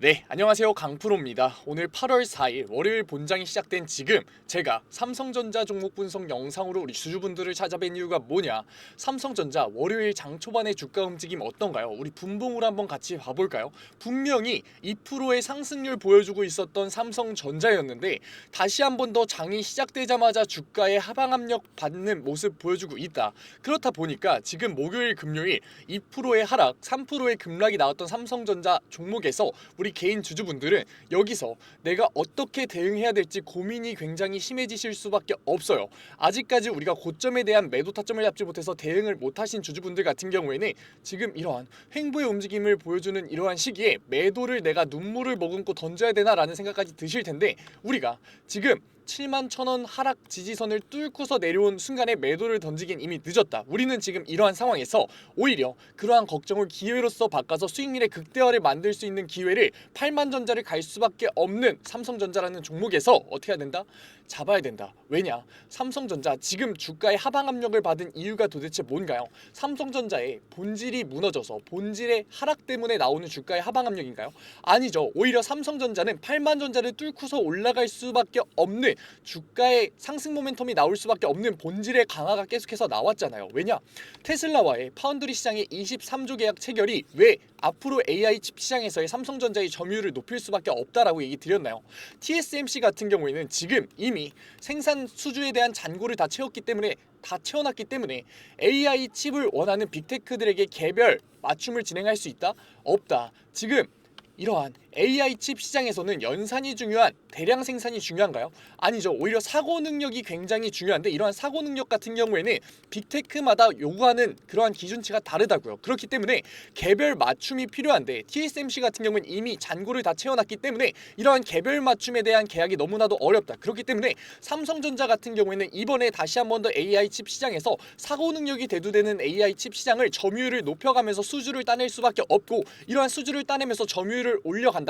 네, 안녕하세요. 강프로입니다. 오늘 8월 4일 월요일 본장이 시작된 지금 제가 삼성전자 종목 분석 영상으로 우리 주주분들을 찾아뵌 이유가 뭐냐, 삼성전자 월요일 장 초반의 주가 움직임 어떤가요? 우리 분봉으로 한번 같이 봐볼까요? 분명히 2%의 상승률 보여주고 있었던 삼성전자였는데 다시 한번 더 장이 시작되자마자 주가의 하방 압력 받는 모습 보여주고 있다. 그렇다 보니까 지금 목요일 금요일 2%의 하락, 3%의 급락이 나왔던 삼성전자 종목에서 우리 개인 주주분들은 여기서 내가 어떻게 대응해야 될지 고민이 굉장히 심해지실 수밖에 없어요. 아직까지 우리가 고점에 대한 매도 타점을 잡지 못해서 대응을 못하신 주주분들 같은 경우에는 지금 이러한 횡보의 움직임을 보여주는 이러한 시기에 매도를 내가 눈물을 머금고 던져야 되나라는 생각까지 드실 텐데, 우리가 지금 71,000원 하락 지지선을 뚫고서 내려온 순간에 매도를 던지긴 이미 늦었다. 우리는 지금 이러한 상황에서 오히려 그러한 걱정을 기회로서 바꿔서 수익률의 극대화를 만들 수 있는 기회를 8만전자를 갈 수밖에 없는 삼성전자라는 종목에서 어떻게 해야 된다? 잡아야 된다. 왜냐? 삼성전자 지금 주가의 하방 압력을 받은 이유가 도대체 뭔가요? 삼성전자의 본질이 무너져서 본질의 하락 때문에 나오는 주가의 하방 압력인가요? 아니죠. 오히려 삼성전자는 8만전자를 뚫고서 올라갈 수밖에 없는 주가의 상승 모멘텀이 나올 수밖에 없는 본질의 강화가 계속해서 나왔잖아요. 왜냐? 테슬라와의 파운드리 시장의 23조 계약 체결이 왜 앞으로 AI 칩 시장에서의 삼성전자의 점유율을 높일 수밖에 없다라고 얘기 드렸나요? TSMC 같은 경우에는 지금 이미 생산 수주에 대한 잔고를 다 채워놨기 때문에 AI 칩을 원하는 빅테크들에게 개별 맞춤을 진행할 수 있다? 없다. 지금 이러한 AI 칩 시장에서는 연산이 중요한, 대량 생산이 중요한가요? 아니죠. 오히려 사고 능력이 굉장히 중요한데, 이러한 사고 능력 같은 경우에는 빅테크마다 요구하는 그러한 기준치가 다르다고요. 그렇기 때문에 개별 맞춤이 필요한데 TSMC 같은 경우는 이미 잔고를 다 채워놨기 때문에 이러한 개별 맞춤에 대한 계약이 너무나도 어렵다. 그렇기 때문에 삼성전자 같은 경우에는 이번에 다시 한 번 더 AI 칩 시장에서 사고 능력이 대두되는 AI 칩 시장을 점유율을 높여가면서 수주를 따낼 수밖에 없고, 이러한 수주를 따내면서 점유율을 올려간다면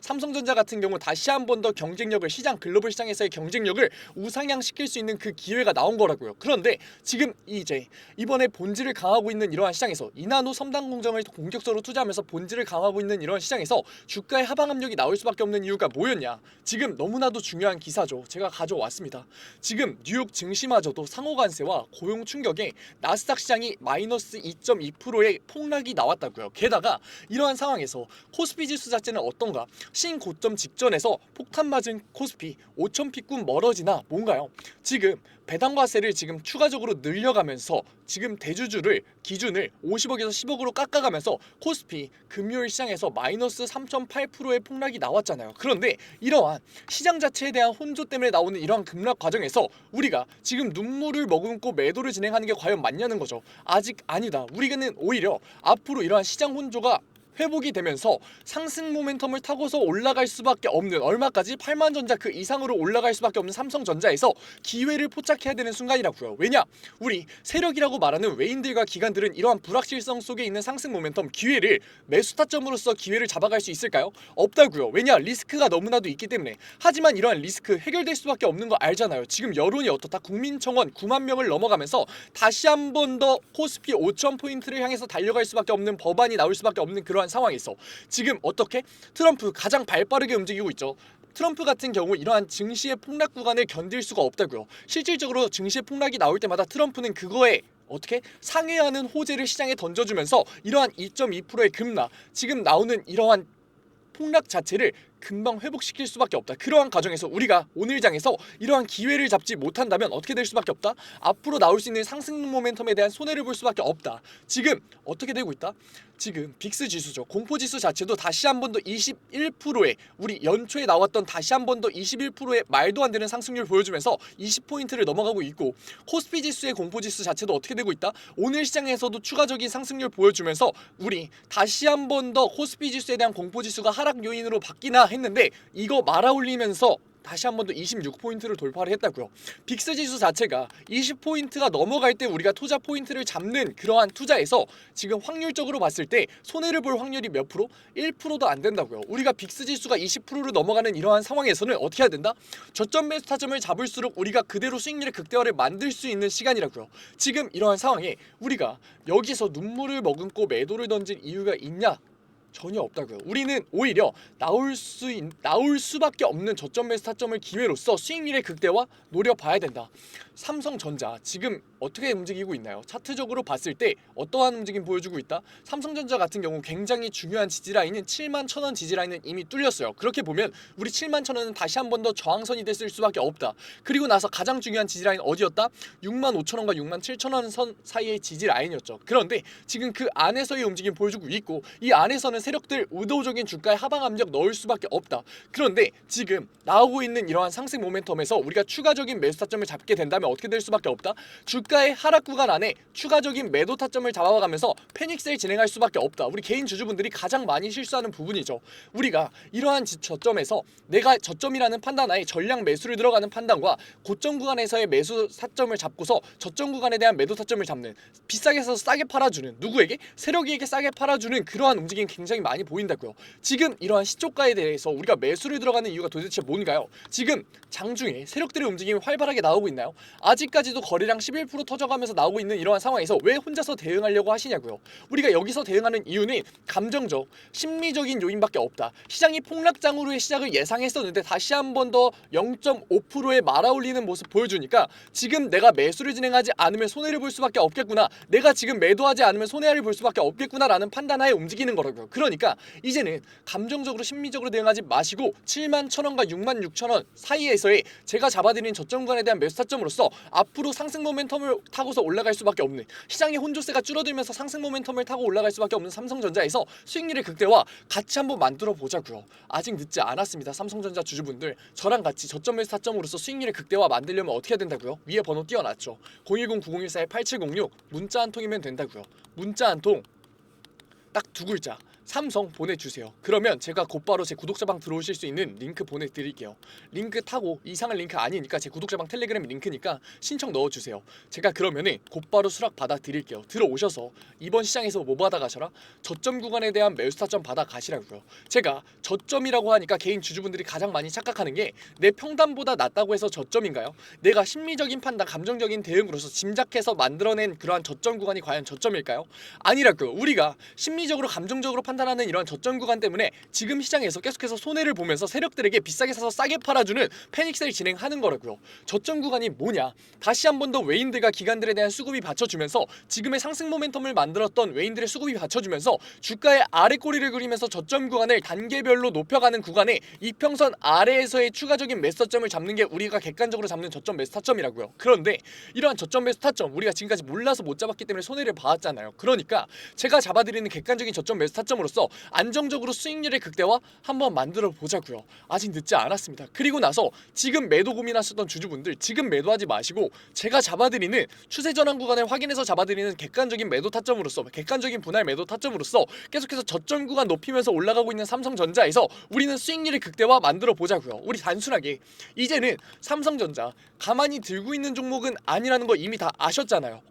삼성전자 같은 경우 다시 한 번 더 경쟁력을, 시장 글로벌 시장에서의 경쟁력을 우상향시킬 수 있는 그 기회가 나온 거라고요. 그런데 지금 이제 이번에 본질을 강화하고 있는 이러한 시장에서 이나노 첨단 공정을 공격적으로 투자하면서 본질을 강화하고 있는 이러한 시장에서 주가의 하방 압력이 나올 수밖에 없는 이유가 뭐였냐? 지금 너무나도 중요한 기사죠. 제가 가져왔습니다. 지금 뉴욕 증시마저도 상호 관세와 고용 충격에 나스닥 시장이 마이너스 2.2%의 폭락이 나왔다고요. 게다가 이러한 상황에서 코스피 지수 자체는 어떤가? 신고점 직전에서 폭탄 맞은 코스피 5,000피급 멀어지나 뭔가요? 지금 배당과세를 지금 추가적으로 늘려가면서 지금 대주주를 기준을 50억에서 10억으로 깎아가면서 코스피 금요일 시장에서 마이너스 3.8%의 폭락이 나왔잖아요. 그런데 이러한 시장 자체에 대한 혼조 때문에 나오는 이러한 급락 과정에서 우리가 지금 눈물을 머금고 매도를 진행하는 게 과연 맞냐는 거죠. 아직 아니다. 우리는 오히려 앞으로 이러한 시장 혼조가 회복이 되면서 상승 모멘텀을 타고서 올라갈 수밖에 없는, 얼마까지? 8만전자 그 이상으로 올라갈 수밖에 없는 삼성전자에서 기회를 포착해야 되는 순간이라고요. 왜냐? 우리 세력이라고 말하는 외인들과 기관들은 이러한 불확실성 속에 있는 상승 모멘텀, 기회를 매수 타점으로서 기회를 잡아갈 수 있을까요? 없다고요. 왜냐? 리스크가 너무나도 있기 때문에. 하지만 이러한 리스크 해결될 수밖에 없는 거 알잖아요. 지금 여론이 어떻다? 국민청원 9만 명을 넘어가면서 다시 한 번 더 코스피 5,000포인트를 향해서 달려갈 수밖에 없는, 법안이 나올 수밖에 없는 그러한 상황에서 지금 어떻게? 트럼프 가장 발빠르게 움직이고 있죠. 트럼프 같은 경우 이러한 증시의 폭락 구간을 견딜 수가 없다고요. 실질적으로 증시의 폭락이 나올 때마다 트럼프는 그거에 어떻게 상회하는 호재를 시장에 던져주면서 이러한 2.2%의 급락, 지금 나오는 이러한 폭락 자체를 금방 회복시킬 수밖에 없다. 그러한 과정에서 우리가 오늘 장에서 이러한 기회를 잡지 못한다면 어떻게 될 수밖에 없다? 앞으로 나올 수 있는 상승 모멘텀에 대한 손해를 볼 수밖에 없다. 지금 어떻게 되고 있다? 지금 빅스 지수죠. 공포 지수 자체도 다시 한 번 더 21%의, 우리 연초에 나왔던 다시 한 번 더 21%의 말도 안 되는 상승률 보여주면서 20포인트를 넘어가고 있고, 코스피 지수의 공포 지수 자체도 어떻게 되고 있다? 오늘 시장에서도 추가적인 상승률 보여주면서 우리 다시 한 번 더 코스피 지수에 대한 공포 지수가 하락 요인으로 바뀌나 했는데 이거 말아올리면서 다시 한 번 더 26포인트를 돌파를 했다고요. 빅스 지수 자체가 20포인트가 넘어갈 때 우리가 투자 포인트를 잡는 그러한 투자에서 지금 확률적으로 봤을 때 손해를 볼 확률이 몇 프로? 1%도 안 된다고요. 우리가 빅스 지수가 20%를 넘어가는 이러한 상황에서는 어떻게 해야 된다? 저점 매수 타점을 잡을수록 우리가 그대로 수익률의 극대화를 만들 수 있는 시간이라고요. 지금 이러한 상황에 우리가 여기서 눈물을 머금고 매도를 던질 이유가 있냐? 전혀 없다고요. 우리는 오히려 나올 수밖에 없는 저점 매수 타점을 기회로서 수익률의 극대화 노려봐야 된다. 삼성전자 지금 어떻게 움직이고 있나요? 차트적으로 봤을 때 어떠한 움직임 보여주고 있다? 삼성전자 같은 경우 굉장히 중요한 지지라인인 71,000원 지지라인은 이미 뚫렸어요. 그렇게 보면 우리 71,000원은 다시 한 번 더 저항선이 됐을 수밖에 없다. 그리고 나서 가장 중요한 지지라인 어디였다? 65,000원과 67,000원 선 사이의 지지라인이었죠. 그런데 지금 그 안에서의 움직임 보여주고 있고, 이 안에서는 세력들 의도적인 주가의 하방 압력 넣을 수밖에 없다. 그런데 지금 나오고 있는 이러한 상승 모멘텀에서 우리가 추가적인 매수 타점을 잡게 된다면 어떻게 될 수밖에 없다? 주가의 하락 구간 안에 추가적인 매도 타점을 잡아가면서 패닉세일 진행할 수밖에 없다. 우리 개인 주주분들이 가장 많이 실수하는 부분이죠. 우리가 이러한 저점에서 내가 저점이라는 판단하에 전량 매수를 들어가는 판단과 고점 구간에서의 매수 타점을 잡고서 저점 구간에 대한 매도 타점을 잡는, 비싸게 사서 싸게 팔아주는, 누구에게? 세력에게 싸게 팔아주는 그러한 움직임이 굉장히 많이 보인다고요. 지금 이러한 시초가에 대해서 우리가 매수를 들어가는 이유가 도대체 뭔가요? 지금 장중에 세력들의 움직임이 활발하게 나오고 있나요? 아직까지도 거래량 11% 터져가면서 나오고 있는 이러한 상황에서 왜 혼자서 대응하려고 하시냐고요. 우리가 여기서 대응하는 이유는 감정적, 심리적인 요인밖에 없다. 시장이 폭락장으로의 시작을 예상했었는데 다시 한 번 더 0.5%에 말아올리는 모습 보여주니까 지금 내가 매수를 진행하지 않으면 손해를 볼 수밖에 없겠구나, 내가 지금 매도하지 않으면 손해를 볼 수밖에 없겠구나라는 판단하에 움직이는 거라고요. 그러니까 이제는 감정적으로 심리적으로 대응하지 마시고 71,000원과 66,000원 사이에서의 제가 잡아드린 저점 구간에 대한 매수 타점으로서 앞으로 상승 모멘텀을 타고서 올라갈 수밖에 없는, 시장의 혼조세가 줄어들면서 상승 모멘텀을 타고 올라갈 수밖에 없는 삼성전자에서 수익률의 극대화 같이 한번 만들어 보자고요. 아직 늦지 않았습니다. 삼성전자 주주분들, 저랑 같이 저점 매수 타점으로서 수익률의 극대화 만들려면 어떻게 해야 된다고요? 위에 번호 띄워놨죠. 010-9014-8706 문자 한 통이면 된다고요. 문자 한 통 딱 두 글자 삼성 보내주세요. 그러면 제가 곧바로 제 구독자방 들어오실 수 있는 링크 보내드릴게요. 링크 타고, 이상한 링크 아니니까 제 구독자방 텔레그램 링크니까 신청 넣어주세요. 제가 그러면은 곧바로 수락 받아드릴게요. 들어오셔서 이번 시장에서 뭐 받아가셔라? 저점 구간에 대한 매수 타점 받아가시라고요. 제가 저점이라고 하니까 개인 주주분들이 가장 많이 착각하는 게 내 평단보다 낮다고 해서 저점인가요? 내가 심리적인 판단, 감정적인 대응으로서 짐작해서 만들어낸 그러한 저점 구간이 과연 저점일까요? 아니라고요. 우리가 심리적으로, 감정적으로 판단하는 이런 저점 구간 때문에 지금 시장에서 계속해서 손해를 보면서 세력들에게 비싸게 사서 싸게 팔아주는 패닉세일 진행하는 거라고요. 저점 구간이 뭐냐? 다시 한 번 더 외인들과 기관들에 대한 수급이 받쳐주면서 지금의 상승 모멘텀을 만들었던 외인들의 수급이 받쳐주면서 주가의 아래 꼬리를 그리면서 저점 구간을 단계별로 높여가는 구간에 이평선 아래에서의 추가적인 매수 타점을 잡는 게 우리가 객관적으로 잡는 저점 매수 타점이라고요. 그런데 이러한 저점 매수 타점 우리가 지금까지 몰라서 못 잡았기 때문에 손해를 봐왔잖아요. 그러니까 제가 잡아드리는 객관적인 저점 매수 타점으로서 안정적으로 수익률의 극대화 한번 만들어 보자고요. 아직 늦지 않았습니다. 그리고 나서 지금 매도 고민하셨던 주주분들, 지금 매도하지 마시고 제가 잡아드리는 추세 전환 구간을 확인해서 잡아드리는 객관적인 매도 타점으로서, 객관적인 분할 매도 타점으로서 계속해서 저점 구간 높이면서 올라가고 있는 삼성전자에서 우리는 수익률의 극대화 만들어 보자고요. 우리 단순하게 이제는 삼성전자 가만히 들고 있는 종목은 아니라는 거 이미 다 아셨잖아요.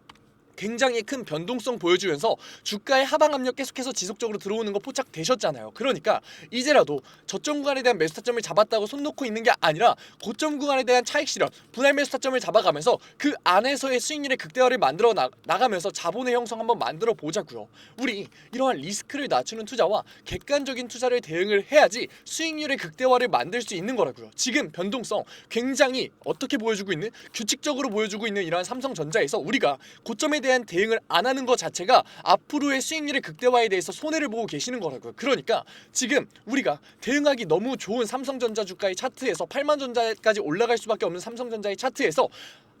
굉장히 큰 변동성 보여주면서 주가의 하방 압력 계속해서 지속적으로 들어오는 거 포착되셨잖아요. 그러니까 이제라도 저점 구간에 대한 매수 타점을 잡았다고 손 놓고 있는 게 아니라 고점 구간에 대한 차익 실현, 분할 매수 타점을 잡아가면서 그 안에서의 수익률의 극대화를 만들어 나가면서 자본의 형성 한번 만들어 보자고요. 우리 이러한 리스크를 낮추는 투자와 객관적인 투자를 대응을 해야지 수익률의 극대화를 만들 수 있는 거라고요. 지금 변동성 굉장히 어떻게 보여주고 있는, 규칙적으로 보여주고 있는 이러한 삼성전자에서 우리가 고점에 대한 대응을 안 하는 것 자체가 앞으로의 수익률의 극대화에 대해서 손해를 보고 계시는 거라고요. 그러니까 지금 우리가 대응하기 너무 좋은 삼성전자 주가의 차트에서 8만전자까지 올라갈 수밖에 없는 삼성전자의 차트에서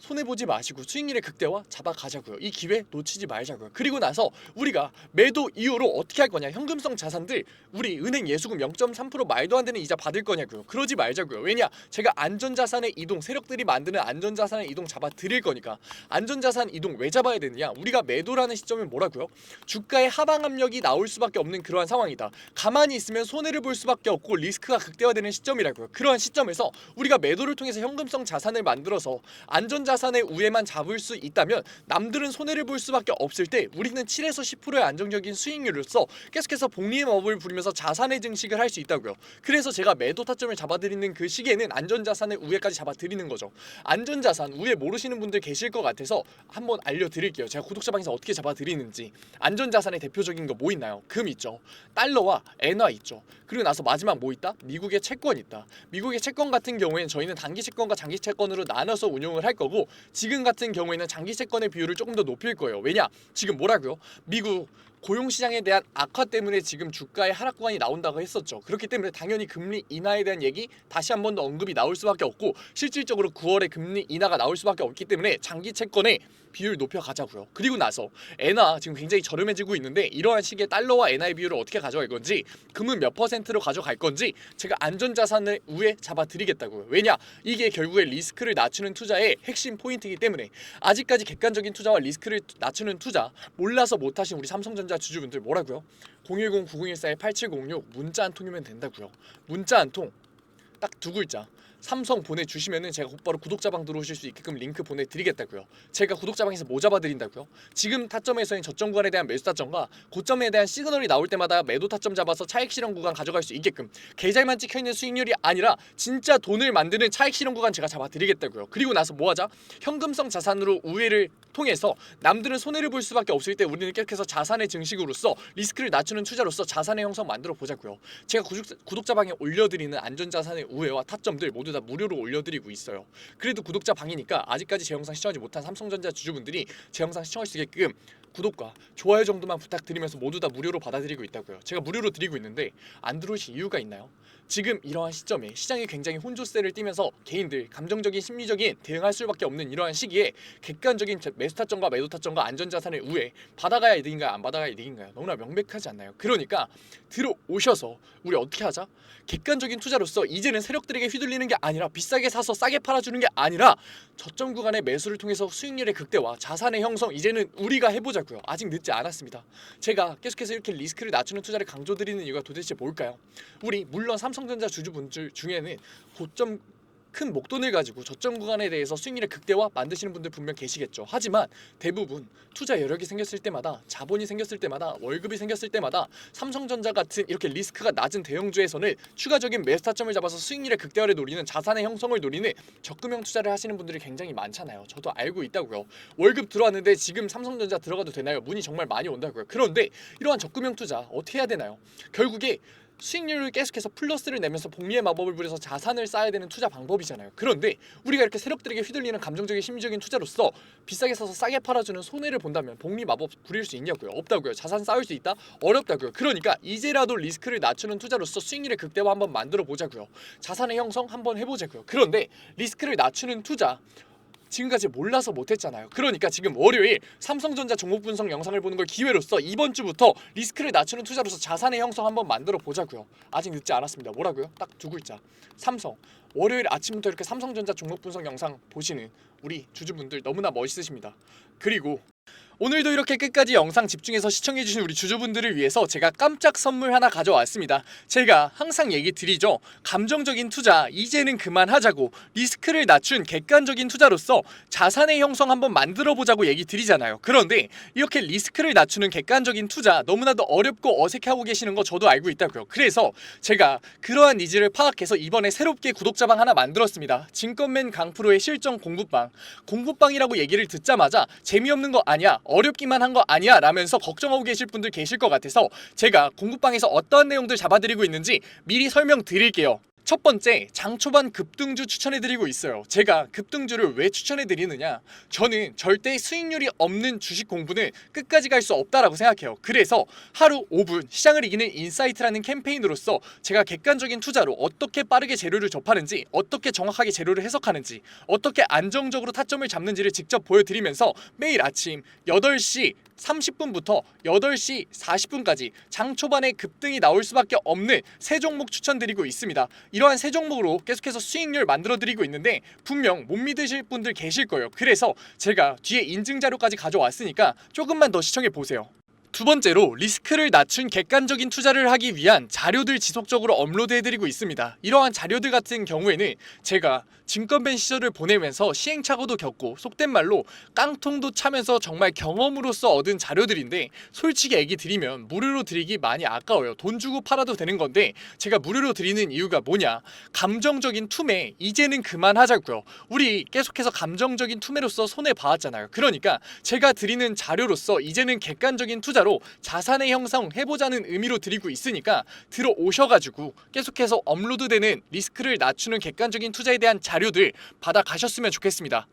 손해보지 마시고 수익률의 극대화 잡아가자고요. 이 기회 놓치지 말자고요. 그리고 나서 우리가 매도 이후로 어떻게 할 거냐? 현금성 자산들 우리 은행 예수금 0.3% 말도 안 되는 이자 받을 거냐고요. 그러지 말자고요. 왜냐? 제가 안전자산의 이동, 세력들이 만드는 안전자산의 이동 잡아드릴 거니까. 안전자산 이동 왜 잡아야 되느냐? 우리가 매도라는 시점은 뭐라고요? 주가의 하방 압력이 나올 수밖에 없는 그러한 상황이다. 가만히 있으면 손해를 볼 수밖에 없고 리스크가 극대화되는 시점이라고요. 그러한 시점에서 우리가 매도를 통해서 현금성 자산을 만들어서 안전자산 안전자산의 우에만 잡을 수 있다면 남들은 손해를 볼 수밖에 없을 때 우리는 7에서 10%의 안정적인 수익률로서 계속해서 복리의 마법을 부리면서 자산의 증식을 할 수 있다고요. 그래서 제가 매도 타점을 잡아드리는 그 시기에는 안전자산의 우에까지 잡아드리는 거죠. 안전자산 우에 모르시는 분들 계실 것 같아서 한번 알려드릴게요. 제가 구독자방에서 어떻게 잡아드리는지. 안전자산의 대표적인 거 뭐 있나요? 금 있죠, 달러와 엔화 있죠. 그리고 나서 마지막 뭐 있다? 미국의 채권 있다. 미국의 채권 같은 경우에는 저희는 단기 채권과 장기 채권으로 나눠서 운용을 할 거고, 지금 같은 경우에는 장기 채권의 비율을 조금 더 높일 거예요. 왜냐? 지금 뭐라고요? 미국 고용시장에 대한 악화 때문에 지금 주가의 하락 구간이 나온다고 했었죠. 그렇기 때문에 당연히 금리 인하에 대한 얘기 다시 한 번 더 언급이 나올 수밖에 없고, 실질적으로 9월에 금리 인하가 나올 수밖에 없기 때문에 장기 채권의 비율 높여가자고요. 그리고 나서 엔화 지금 굉장히 저렴해지고 있는데, 이러한 시기에 달러와 엔화의 비율을 어떻게 가져갈 건지, 금은 몇 퍼센트로 가져갈 건지 제가 안전자산을 우에 잡아드리겠다고요. 왜냐? 이게 결국에 리스크를 낮추는 투자의 핵심 포인트이기 때문에. 아직까지 객관적인 투자와 리스크를 낮추는 투자 몰라서 못하신 우리 삼성전자 주주분들 뭐라고요? 010-9014-8706 문자 한 통이면 된다고요. 문자 한 통 딱 두 글자 삼성 보내주시면은 제가 곧바로 구독자방 들어오실 수 있게끔 링크 보내드리겠다고요. 제가 구독자방에서 뭐 잡아드린다고요? 지금 타점에서는 저점 구간에 대한 매수 타점과 고점에 대한 시그널이 나올 때마다 매도 타점 잡아서 차익 실현 구간 가져갈 수 있게끔, 계좌에만 찍혀있는 수익률이 아니라 진짜 돈을 만드는 차익 실현 구간 제가 잡아드리겠다고요. 그리고 나서 뭐하자? 현금성 자산으로 우회를 통해서 남들은 손해를 볼 수밖에 없을 때 우리는 계속해서 자산의 증식으로서 리스크를 낮추는 투자로서 자산의 형성 만들어 보자고요. 제가 구독자방에 올려드리는 안전자산의 우회와 타점들 모두 다 무료로 올려드리고 있어요. 그래도 구독자 방이니까 아직까지 제 영상 시청하지 못한 삼성전자 주주분들이 제 영상 시청할 수 있게끔 구독과 좋아요 정도만 부탁드리면서 모두 다 무료로 받아들이고 있다고요. 제가 무료로 드리고 있는데 안 들어오실 이유가 있나요? 지금 이러한 시점에 시장이 굉장히 혼조세를 띠면서 개인들 감정적인 심리적인 대응할 수밖에 없는 이러한 시기에 객관적인 매수 타점과 매도 타점과 안전자산의 우에 받아가야 이득인가요? 안 받아가야 이득인가요? 너무나 명백하지 않나요? 그러니까 들어오셔서 우리 어떻게 하자? 객관적인 투자로서 이제는 세력들에게 휘둘리는 게 아니라, 비싸게 사서 싸게 팔아주는 게 아니라, 저점 구간의 매수를 통해서 수익률의 극대화, 자산의 형성 이제는 우리가 해보자고요. 아직 늦지 않았습니다. 제가 계속해서 이렇게 리스크를 낮추는 투자를 강조드리는 이유가 도대체 뭘까요? 우리 물론 삼성전자 주주분들 중에는 고점 큰 목돈을 가지고 저점 구간에 대해서 수익률의 극대화 만드시는 분들 분명 계시겠죠. 하지만 대부분 투자 여력이 생겼을 때마다, 자본이 생겼을 때마다, 월급이 생겼을 때마다 삼성전자 같은 이렇게 리스크가 낮은 대형주에서는 추가적인 매수 타점을 잡아서 수익률의 극대화를 노리는, 자산의 형성을 노리는 적금형 투자를 하시는 분들이 굉장히 많잖아요. 저도 알고 있다고요. 월급 들어왔는데 지금 삼성전자 들어가도 되나요? 문의 정말 많이 온다고요. 그런데 이러한 적금형 투자 어떻게 해야 되나요? 결국에 수익률을 계속해서 플러스를 내면서 복리의 마법을 부려서 자산을 쌓아야 되는 투자 방법이잖아요. 그런데 우리가 이렇게 세력들에게 휘둘리는 감정적인 심리적인 투자로서 비싸게 사서 싸게 팔아주는 손해를 본다면 복리 마법 부릴 수 있냐고요? 없다고요. 자산 쌓을 수 있다? 어렵다고요. 그러니까 이제라도 리스크를 낮추는 투자로서 수익률의 극대화 한번 만들어 보자고요. 자산의 형성 한번 해보자고요. 그런데 리스크를 낮추는 투자 지금까지 몰라서 못했잖아요. 그러니까 지금 월요일 삼성전자 종목 분석 영상을 보는 걸 기회로서 이번 주부터 리스크를 낮추는 투자로서 자산의 형성 한번 만들어 보자고요. 아직 늦지 않았습니다. 뭐라고요? 딱 두 글자. 삼성. 월요일 아침부터 이렇게 삼성전자 종목 분석 영상 보시는 우리 주주분들 너무나 멋있으십니다. 그리고 오늘도 이렇게 끝까지 영상 집중해서 시청해주신 우리 주주분들을 위해서 제가 깜짝 선물 하나 가져왔습니다. 제가 항상 얘기 드리죠. 감정적인 투자 이제는 그만하자고, 리스크를 낮춘 객관적인 투자로서 자산의 형성 한번 만들어보자고 얘기 드리잖아요. 그런데 이렇게 리스크를 낮추는 객관적인 투자 너무나도 어렵고 어색해하고 계시는 거 저도 알고 있다고요. 그래서 제가 그러한 니즈를 파악해서 이번에 새롭게 구독자방 하나 만들었습니다. 증권맨 강프로의 실전 공부방. 공부방이라고 얘기를 듣자마자 재미없는 거 아니야, 어렵기만 한 거 아니야 라면서 걱정하고 계실 분들 계실 것 같아서 제가 공부방에서 어떠한 내용들 잡아드리고 있는지 미리 설명드릴게요. 첫 번째, 장 초반 급등주 추천해드리고 있어요. 제가 급등주를 왜 추천해드리느냐, 저는 절대 수익률이 없는 주식 공부는 끝까지 갈 수 없다라고 생각해요. 그래서 하루 5분 시장을 이기는 인사이트라는 캠페인으로서 제가 객관적인 투자로 어떻게 빠르게 재료를 접하는지, 어떻게 정확하게 재료를 해석하는지, 어떻게 안정적으로 타점을 잡는지를 직접 보여드리면서 매일 아침 8시 30분부터 8시 40분까지 장 초반에 급등이 나올 수밖에 없는 세 종목 추천드리고 있습니다. 이러한 세 종목으로 계속해서 수익률 만들어드리고 있는데 분명 못 믿으실 분들 계실 거예요. 그래서 제가 뒤에 인증 자료까지 가져왔으니까 조금만 더 시청해 보세요. 두 번째로 리스크를 낮춘 객관적인 투자를 하기 위한 자료들 지속적으로 업로드해드리고 있습니다. 이러한 자료들 같은 경우에는 제가 증권밴 시절을 보내면서 시행착오도 겪고 속된 말로 깡통도 차면서 정말 경험으로서 얻은 자료들인데, 솔직히 얘기 드리면 무료로 드리기 많이 아까워요. 돈 주고 팔아도 되는 건데 제가 무료로 드리는 이유가 뭐냐, 감정적인 투매 이제는 그만하자고요. 우리 계속해서 감정적인 투매로서 손해봐왔잖아요. 그러니까 제가 드리는 자료로서 이제는 객관적인 투자로 자산의 형성 해보자는 의미로 드리고 있으니까 들어오셔가지고 계속해서 업로드되는 리스크를 낮추는 객관적인 투자에 대한 자료들 받아가셨으면 좋겠습니다.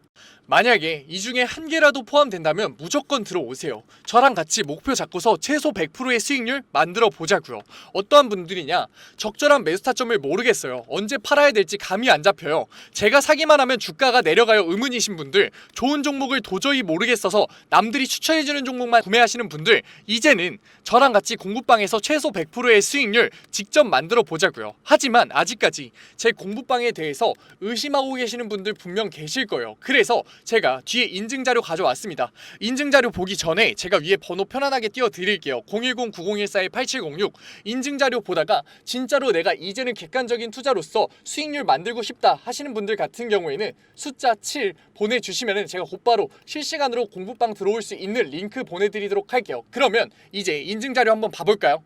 만약에 이 중에 한 개라도 포함된다면 무조건 들어오세요. 저랑 같이 목표 잡고서 최소 100%의 수익률 만들어 보자고요. 어떠한 분들이냐, 적절한 매수 타점을 모르겠어요. 언제 팔아야 될지 감이 안 잡혀요. 제가 사기만 하면 주가가 내려가요 의문이신 분들, 좋은 종목을 도저히 모르겠어서 남들이 추천해주는 종목만 구매하시는 분들, 이제는 저랑 같이 공부방에서 최소 100%의 수익률 직접 만들어 보자고요. 하지만 아직까지 제 공부방에 대해서 의심하고 계시는 분들 분명 계실 거예요. 그래서 제가 뒤에 인증자료 가져왔습니다. 인증자료 보기 전에 제가 위에 번호 편안하게 띄워드릴게요. 010-9014-8706. 인증자료 보다가 진짜로 내가 이제는 객관적인 투자로서 수익률 만들고 싶다 하시는 분들 같은 경우에는 숫자 7 보내주시면 제가 곧바로 실시간으로 공부방 들어올 수 있는 링크 보내드리도록 할게요. 그러면 이제 인증자료 한번 봐볼까요?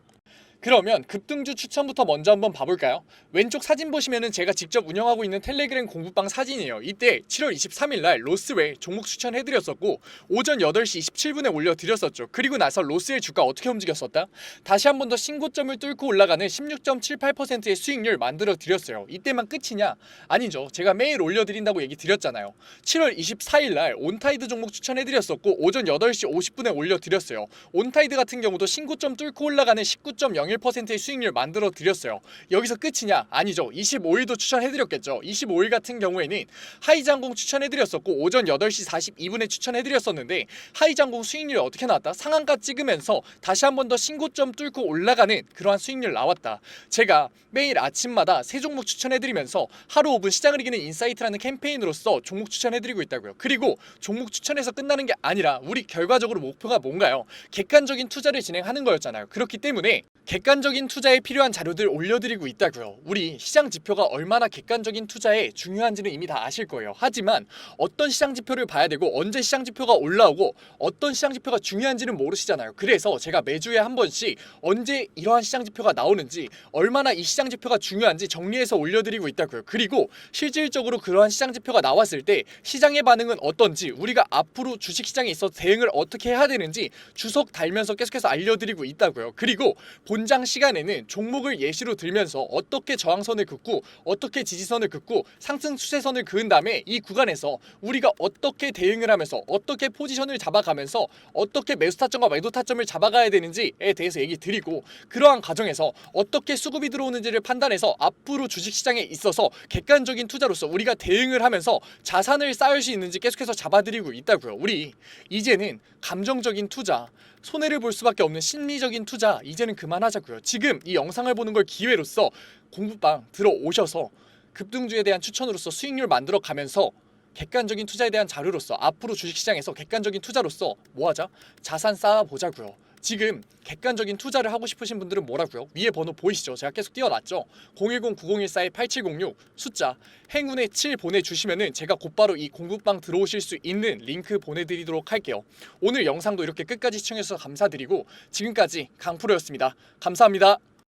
그러면 급등주 추천부터 먼저 한번 봐볼까요? 왼쪽 사진 보시면은 제가 직접 운영하고 있는 텔레그램 공부방 사진이에요. 이때 7월 23일날 로스웰 종목 추천해드렸었고 오전 8시 27분에 올려드렸었죠. 그리고 나서 로스웰 주가 어떻게 움직였었다? 다시 한 번 더 신고점을 뚫고 올라가는 16.78%의 수익률 만들어드렸어요. 이때만 끝이냐? 아니죠. 제가 매일 올려드린다고 얘기 드렸잖아요. 7월 24일날 온타이드 종목 추천해드렸었고 오전 8시 50분에 올려드렸어요. 온타이드 같은 경우도 신고점 뚫고 올라가는 19.01%의 수익률 만들어 드렸어요. 여기서 끝이냐? 아니죠. 25일도 추천해드렸겠죠. 25일 같은 경우에는 하이장공 추천해드렸었고 오전 8시 42분에 추천해드렸었는데 하이장공 수익률이 어떻게 나왔다? 상한가 찍으면서 다시 한 번 더 신고점 뚫고 올라가는 그러한 수익률 나왔다. 제가 매일 아침마다 새 종목 추천해드리면서 하루 5분 시장을 이기는 인사이트라는 캠페인으로서 종목 추천해드리고 있다고요. 그리고 종목 추천해서 끝나는 게 아니라 우리 결과적으로 목표가 뭔가요? 객관적인 투자를 진행하는 거였잖아요. 그렇기 때문에 객관적인 투자에 필요한 자료들 올려드리고 있다고요. 우리 시장 지표가 얼마나 객관적인 투자에 중요한지는 이미 다 아실 거예요. 하지만 어떤 시장 지표를 봐야 되고 언제 시장 지표가 올라오고 어떤 시장 지표가 중요한지는 모르시잖아요. 그래서 제가 매주에 한 번씩 언제 이러한 시장 지표가 나오는지, 얼마나 이 시장 지표가 중요한지 정리해서 올려드리고 있다고요. 그리고 실질적으로 그러한 시장 지표가 나왔을 때 시장의 반응은 어떤지, 우리가 앞으로 주식시장에 있어 대응을 어떻게 해야 되는지 주석 달면서 계속해서 알려드리고 있다고요. 그리고 본장 시간에는 종목을 예시로 들면서 어떻게 저항선을 긋고 어떻게 지지선을 긋고 상승 추세선을 그은 다음에 이 구간에서 우리가 어떻게 대응을 하면서 어떻게 포지션을 잡아가면서 어떻게 매수 타점과 매도 타점을 잡아가야 되는지에 대해서 얘기 드리고, 그러한 과정에서 어떻게 수급이 들어오는지를 판단해서 앞으로 주식시장에 있어서 객관적인 투자로서 우리가 대응을 하면서 자산을 쌓을 수 있는지 계속해서 잡아드리고 있다고요. 우리 이제는 감정적인 투자, 손해를 볼 수밖에 없는 심리적인 투자 이제는 그만하자고요. 지금 이 영상을 보는 걸 기회로서 공부방 들어오셔서 급등주에 대한 추천으로서 수익률 만들어 가면서 객관적인 투자에 대한 자료로서 앞으로 주식시장에서 객관적인 투자로서 뭐하자? 자산 쌓아보자고요. 지금 객관적인 투자를 하고 싶으신 분들은 뭐라고요? 위에 번호 보이시죠? 제가 계속 띄워놨죠? 010-9014-8706 숫자 행운의 7 보내주시면은 제가 곧바로 이 공부방 들어오실 수 있는 링크 보내드리도록 할게요. 오늘 영상도 이렇게 끝까지 시청해주셔서 감사드리고 지금까지 강프로였습니다. 감사합니다.